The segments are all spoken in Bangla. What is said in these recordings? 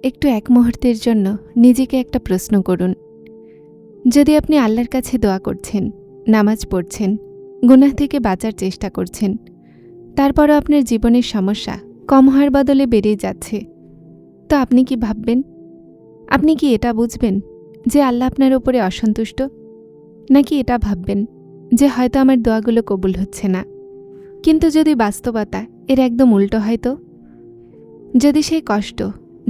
একটু এক মুহূর্তের জন্য নিজেকে একটা প্রশ্ন করুন। যদি আপনি আল্লাহর কাছে দোয়া করছেন, নামাজ পড়ছেন, গুনাহ থেকে বাঁচার চেষ্টা করছেন, তারপরও আপনার জীবনের সমস্যা কম হওয়ার বদলে বেড়েই যাচ্ছে, তো আপনি কি ভাববেন? আপনি কি এটা বুঝবেন যে আল্লাহ আপনার উপরে অসন্তুষ্ট? নাকি এটা ভাববেন যে হয়তো আমার দোয়াগুলো কবুল হচ্ছে না? কিন্তু যদি বাস্তবতা এর একদম উল্টো হয় তো? যদি সেই কষ্ট,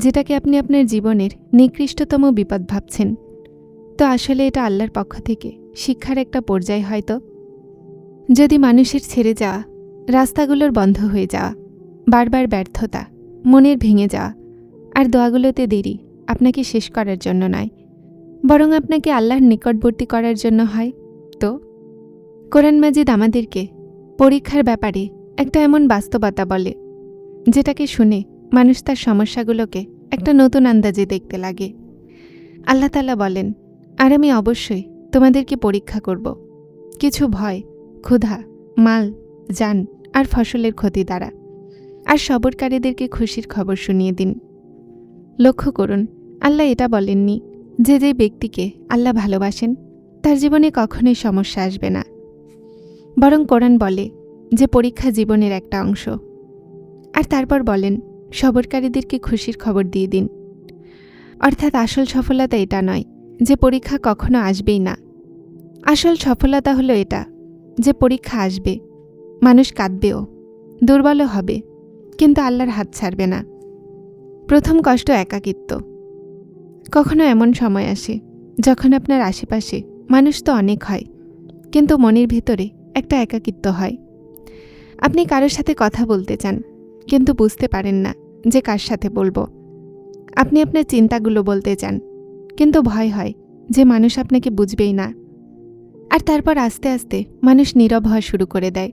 যেটাকে আপনি আপনার জীবনের নিকৃষ্টতম বিপদ ভাবছেন, তো আসলে এটা আল্লাহর পক্ষ থেকে শিক্ষার একটা পর্যায় হয়তো? যদি মানুষের ছেড়ে যাওয়া, রাস্তাগুলোর বন্ধ হয়ে যাওয়া, বারবার ব্যর্থতা, মনের ভেঙে যাওয়া আর দোয়াগুলোতে দেরি আপনাকে শেষ করার জন্য নয়, বরং আপনাকে আল্লাহর নিকটবর্তী করার জন্য হয়, তো কোরআন মাজিদ আমাদেরকে পরীক্ষার ব্যাপারে একটা এমন বাস্তবতা বলে, যেটাকে শুনে মানুষ তার সমস্যাগুলোকে একটা নতুন আন্দাজে দেখতে লাগে। আল্লাহ তাআলা বলেন, আর আমি অবশ্যই তোমাদেরকে পরীক্ষা করব কিছু ভয়, ক্ষুধা, মাল, জান আর ফসলের ক্ষতি দ্বারা, আর সবরকারীদেরকে খুশির খবর শুনিয়ে দিন। লক্ষ্য করুন, আল্লাহ এটা বলেননি যে যে ব্যক্তিকে আল্লাহ ভালোবাসেন তার জীবনে কখনোই সমস্যা আসবে না, বরং কোরআন বলে যে পরীক্ষা জীবনের একটা অংশ। আর তারপর বলেন, সবরকারীদেরকে খুশির খবর দিয়ে দিন। অর্থাৎ আসল সফলতা এটা নয় যে পরীক্ষা কখনো আসবেই না। আসল সফলতা হলো এটা যে পরীক্ষা আসবে, মানুষ কাঁদবেও, দুর্বলও হবে, কিন্তু আল্লাহর হাত ছাড়বে না। প্রথম কষ্ট একাকিত্ব। কখনো এমন সময় আসে যখন আপনার আশেপাশে মানুষ তো অনেক হয়, কিন্তু মনের ভিতরে একটা একাকিত্ব হয়। আপনি কারোর সাথে কথা বলতে চান, কিন্তু বুঝতে পারেন না যে কার সাথে বলবো। আপনি আপনার চিন্তাগুলো বলতে চান, কিন্তু ভয় হয় যে মানুষ আপনাকে বুঝবেই না। আর তারপর আস্তে আস্তে মানুষ নীরব হওয়া শুরু করে দেয়।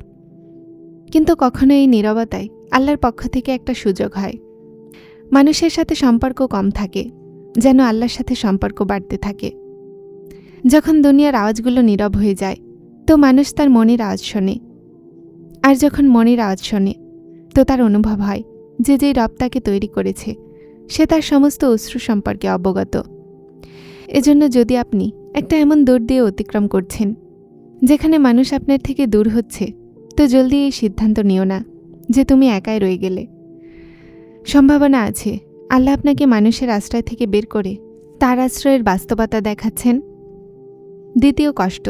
কিন্তু কখনো এই নীরবতায় আল্লাহর পক্ষ থেকে একটা সুযোগ হয়। মানুষের সাথে সম্পর্ক কম থাকে, যেন আল্লাহর সাথে সম্পর্ক বাড়তে থাকে। যখন দুনিয়ার আওয়াজগুলো নীরব হয়ে যায়, তো মানুষ তার মনের আওয়াজ শোনে। আর যখন মনের আওয়াজ শোনে, তো তার অনুভব হয় যে যেই রব তাকে তৈরি করেছে সে তার সমস্ত অশ্রু সম্পর্কে অবগত। এজন্য যদি আপনি একটা এমন দূর দিয়ে অতিক্রম করছেন যেখানে মানুষ আপনার থেকে দূর হচ্ছে, তো জলদি এই সিদ্ধান্ত নিও না যে তুমি একাই রয়ে গেলে। সম্ভাবনা আছে আল্লাহ আপনাকে মানুষের আশ্রয় থেকে বের করে তার আশ্রয়ের বাস্তবতা দেখাচ্ছেন। দ্বিতীয় কষ্ট,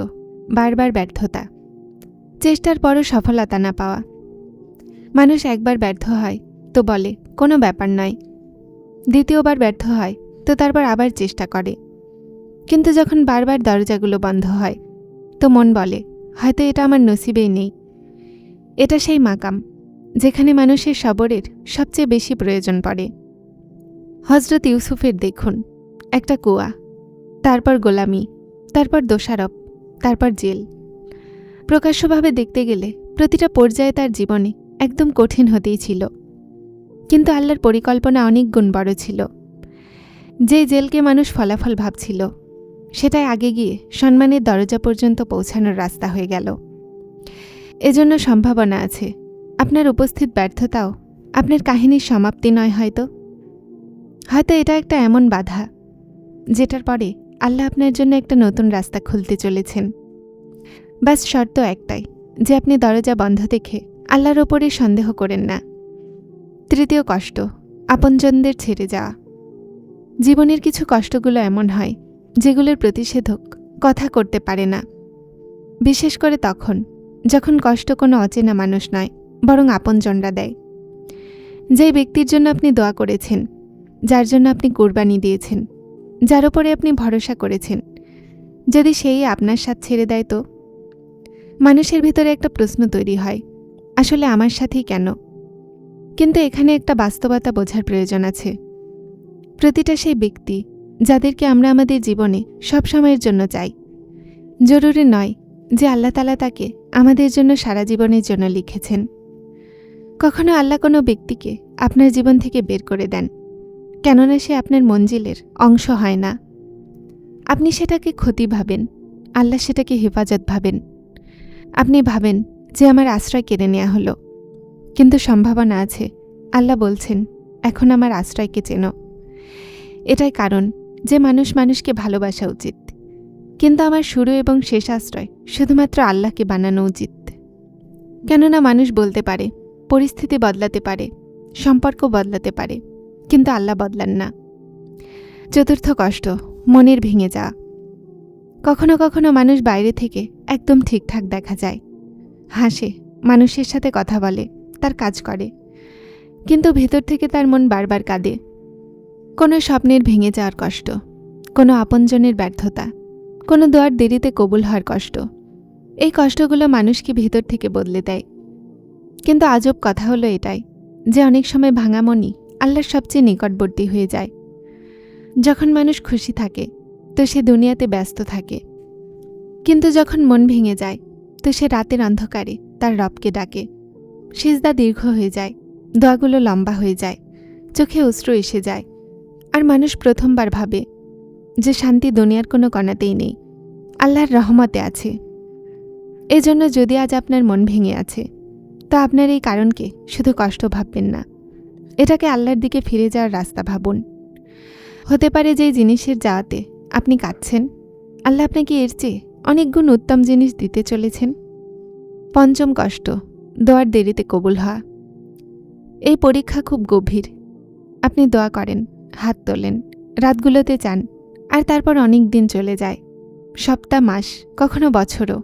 বারবার ব্যর্থতা। চেষ্টার পরও সফলতা না পাওয়া। মানুষ একবার ব্যর্থ হয় তো বলে কোনো ব্যাপার নয়, দ্বিতীয়বার ব্যর্থ হয় তো তারপর আবার চেষ্টা করে। কিন্তু যখন বারবার দরজাগুলো বন্ধ হয়, তো মন বলে হয়তো এটা আমার নসিবেই নেই। এটা সেই মাকাম যেখানে মানুষের সবরের সবচেয়ে বেশি প্রয়োজন পড়ে। হজরত ইউসুফের দেখুন, একটা কুয়া, তারপর গোলামি, তারপর দোষারোপ, তারপর জেল। প্রকাশ্যভাবে দেখতে গেলে প্রতিটা পর্যায়ে তার জীবনে একদম কঠিন হতেই ছিল, কিন্তু আল্লাহর পরিকল্পনা অনেক গুণ বড় ছিল। যে জেলকে মানুষ ফলাফল ভাবছিল, সেটাই আগে গিয়ে সম্মানের দরজা পর্যন্ত পৌঁছানোর রাস্তা হয়ে গেল। এজন্য সম্ভাবনা আছে আপনার উপস্থিত ব্যর্থতাও আপনার কাহিনীর সমাপ্তি নয়। হয়তো এটা একটা এমন বাধা যেটার পরে আল্লাহ আপনার জন্য একটা নতুন রাস্তা খুলতে চলেছেন। বাস শর্ত একটাই, যে আপনি দরজা বন্ধ দেখে আল্লাহর ওপরে সন্দেহ করেন না। তৃতীয় কষ্ট, আপনজনদের ছেড়ে যাওয়া। জীবনের কিছু কষ্টগুলো এমন হয় যেগুলোর প্রতিষেধক কথা করতে পারে না, বিশেষ করে তখন যখন কষ্ট কোনো অচেনা মানুষ নয়, বরং আপনজনরা দেয়। যেই ব্যক্তির জন্য আপনি দোয়া করেছেন, যার জন্য আপনি কুরবানি দিয়েছেন, যার উপরে আপনি ভরসা করেছেন, যদি সেই আপনার সাথ ছেড়ে দেয়, তো মানুষের ভিতরে একটা প্রশ্ন তৈরি হয়, আসলে আমার সাথেই কেন? কিন্তু এখানে একটা বাস্তবতা বোঝার প্রয়োজন আছে। প্রতিটা সেই ব্যক্তি যাদেরকে আমরা আমাদের জীবনে সব সময়ের জন্য চাই, জরুরি নয় যে আল্লাহ তাআলা তাকে আমাদের জন্য সারা জীবনের জন্য লিখেছেন। কখনো আল্লাহ কোনো ব্যক্তিকে আপনার জীবন থেকে বের করে দেন, কেননা সে আপনার মঞ্জিলের অংশ হয় না। আপনি সেটাকে ক্ষতি ভাবেন, আল্লাহ সেটাকে হেফাজত ভাবেন। আপনি ভাবেন যে আমার আশ্রয় কেড়ে নেওয়া হলো, কিন্তু সম্ভাবনা আছে আল্লাহ বলছেন এখন আমার আশ্রয়কে চেনো। এটাই কারণ যে মানুষ মানুষকে ভালোবাসা উচিত, কিন্তু আমার শুরু এবং শেষ আশ্রয় শুধুমাত্র আল্লাহকে বানানো উচিত। কেননা মানুষ বলতে পারে, পরিস্থিতি বদলাতে পারে, সম্পর্ক বদলাতে পারে, কিন্তু আল্লাহ বদলান না। চতুর্থ কষ্ট, মনের ভেঙে যাওয়া। কখনো কখনো মানুষ বাইরে থেকে একদম ঠিকঠাক দেখা যায়, হাসে, মানুষের সাথে কথা বলে, তার কাজ করে, কিন্তু ভেতর থেকে তার মন বারবার কাঁদে। কোনো স্বপ্নের ভেঙে যাওয়ার কষ্ট, কোনো আপনজনের ব্যর্থতা, কোনো দোয়ার দেরিতে কবুল হওয়ার কষ্ট। এই কষ্টগুলো মানুষকে ভেতর থেকে বদলে দেয়। কিন্তু আজব কথা হলো এটাই যে অনেক সময় ভাঙা মনই আল্লাহর সবচেয়ে নিকটবর্তী হয়ে যায়। যখন মানুষ খুশি থাকে তো সে দুনিয়াতে ব্যস্ত থাকে, কিন্তু যখন মন ভেঙে যায় তো সে রাতের অন্ধকারে তার রবকে ডাকে। সিজদা দীর্ঘ হয়ে যায়, দোয়াগুলো লম্বা হয়ে যায়, চোখে অশ্রু এসে যায়, আর মানুষ প্রথমবার ভাবে যে শান্তি দুনিয়ার কোনো কণাতেই নেই, আল্লাহর রহমতে আছে। এজন্য যদি আজ আপনার মন ভেঙে আছে তো আপনার এই কারণকে শুধু কষ্ট ভাববেন না, এটাকে আল্লাহর দিকে ফিরে যাওয়ার রাস্তা ভাবুন। হতে পারে যে জিনিসের যাওয়াতে আপনি কাঁদছেন, আল্লাহ আপনাকে এর চেয়ে অনেক গুণ উত্তম জিনিস দিতে চলেছেন। পঞ্চম কষ্ট, দোয়ার দেরিতে কবুল হওয়া। এই পরীক্ষা খুব গভীর। আপনি দোয়া করেন, হাত তোলেন, রাতগুলোতে চান, আর তারপর অনেক দিন চলে যায়, সপ্তাহ, মাস, কখনো বছরও।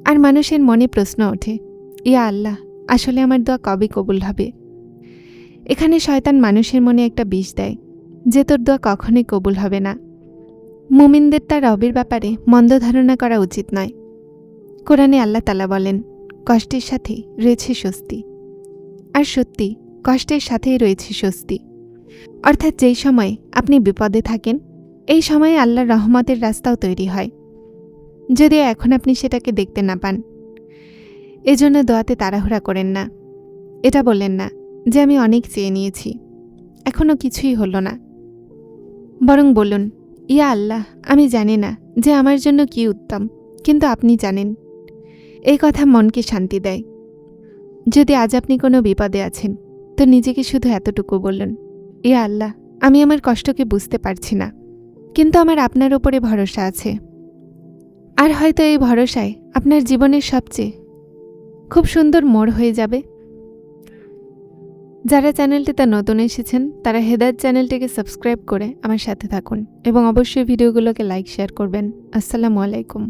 আর মানুষের মনে প্রশ্ন ওঠে, ইয়া আল্লাহ, আসলে আমার দোয়া কবে কবুল হবে? এখানে শয়তান মানুষের মনে একটা বিষ দেয় যে তোর দোয়া কখনোই কবুল হবে না। মুমিনদের তার রবের ব্যাপারে মন্দ ধারণা করা উচিত নয়। কোরআনে আল্লাহ তাআলা বলেন, কষ্টের সাথে রয়েছে স্বস্তি। আর সত্যি, কষ্টের সাথেই রয়েছে স্বস্তি। অর্থাৎ যেই সময় আপনি বিপদে থাকেন, এই সময়ে আল্লাহর রহমতের রাস্তাও তৈরি হয়, যদিও এখন আপনি সেটাকে দেখতে না পান। এজন্য দোয়াতে তাড়াহুড়া করেন না। এটা বললেন না যে আমি অনেক চেয়ে নিয়েছি, এখনও কিছুই হলো না। বরং বলুন, ইয়া আল্লাহ, আমি জানি না যে আমার জন্য কি উত্তম, কিন্তু আপনি জানেন। এই কথা মনকে শান্তি দেয়। যদি আজ আপনি কোনো বিপদে আছেন তো নিজেকে শুধু এতটুকু বলুন, ইয়া আল্লাহ, আমি আমার কষ্টকে বুঝতে পারছি না, কিন্তু আমার আপনার ওপরে ভরসা আছে। আর হয়তো এই ভরসায় আপনার জীবনের সবচেয়ে খুব সুন্দর মোড় হয়ে যাবে। যারা চ্যানেলটিতে নতুন এসেছেন তারা হেদায়েত চ্যানেলটিকে সাবস্ক্রাইব করে আমার সাথে থাকুন এবং অবশ্যই ভিডিওগুলোকে লাইক শেয়ার করবেন। আসসালামু আলাইকুম।